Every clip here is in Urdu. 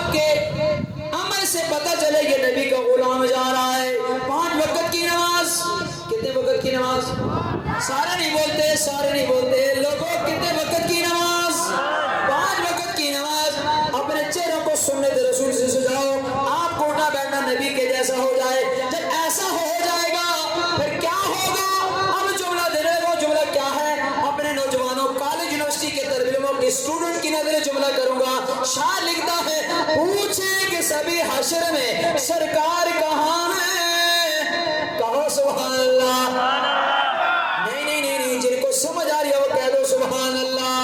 آپ کے عمل سے پتہ چلے کہ نبی کا غلام جا رہا ہے 5 وقت کی نماز. کتنے وقت کی نماز؟ سارے نہیں بولتے لوگوں. کتنے وقت کی نماز؟ 5 وقت کی نماز. اپنے چہروں کو سنت رسول سے سجاؤ. آپ کو اٹھا بیٹھنا نبی کے جیسا ہو جائے. جب ایسا ہو جائے گا پھر کیا ہوگا؟ اب جملہ دے رہے. وہ جملہ کیا ہے؟ اپنے نوجوانوں کالج یونیورسٹی کے طالب علموں کے اسٹوڈنٹ کی نظر جملہ کروں گا. شاعر لکھتا ہے پوچھیں کہ سبھی حشر میں سرکار کہاں ہے؟ کہو سبحان اللہ. نہیں جن کو سمجھ آ رہی ہے وہ کہہ دو سبحان اللہ.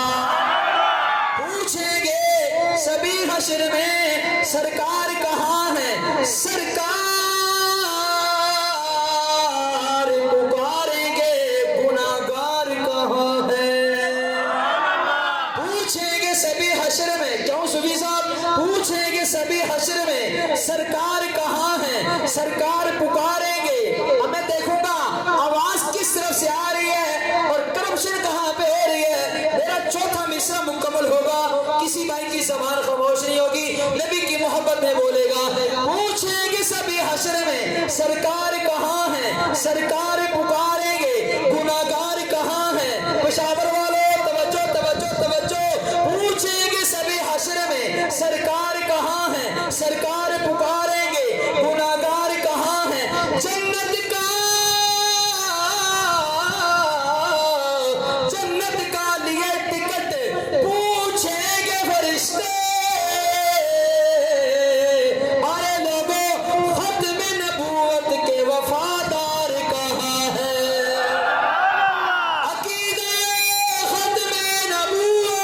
پوچھیں گے سبھی حشر میں سرکار کہاں ہے؟ سرکار پکاریں گے گناہگار کہاں ہے؟ پوچھیں گے سبھی حشر میں. کیوں صوفی صاحب؟ پوچھیں گے سبھی حشر میں سرکار کہاں ہے؟ سرکار پکاریں گے. اب میں دیکھوں گا آواز کس طرف سے آ رہی ہے اور کرپشن کہاں پہ ہو رہی ہے. میرا چوتھا مصرع مکمل ہوگا. کسی بھائی کی زبان خاموش نہیں ہوگی. نبی کی محبت میں بولے گا پوچھیں گے سبھی حشر میں سرکار کہاں ہے؟ سرکار پکاریں گے گناہگار کہاں ہے؟ پشاور والوں توجہ. پوچھیں گے سبھی حشر میں سرکار کہاں ہے؟ سرکار پکاریں گے گناہگار کہاں ہے؟ جنت کا لیے ٹکٹ پوچھیں گے فرشتے. ارے لوگوں ختم نبوت کے وفادار کہاں ہے؟ عقیدہ ختم نبوت.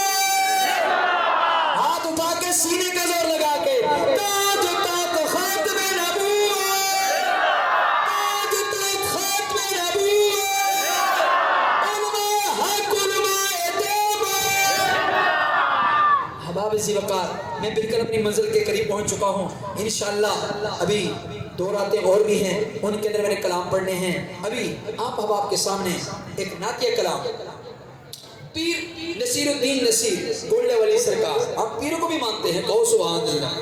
ہاتھ اٹھا کے سینے کا زور لگا کے تاج تاج ختم نبوت. تاج تاج ختم نبوت. علماء حق علماء دیوبند. احباب ذی وقار میں بالکل اپنی منزل کے قریب پہنچ چکا ہوں. انشاءاللہ ابھی 2 راتیں اور بھی ہیں. ان کے اندر میں نے کلام پڑھنے ہیں. ابھی آپ احباب کے سامنے ایک نعتیہ کلام پیر نصیر الدین نصیر گولڈے والی سرکار. آپ پیروں کو بھی مانتے ہیں. کہو سبحان اللہ.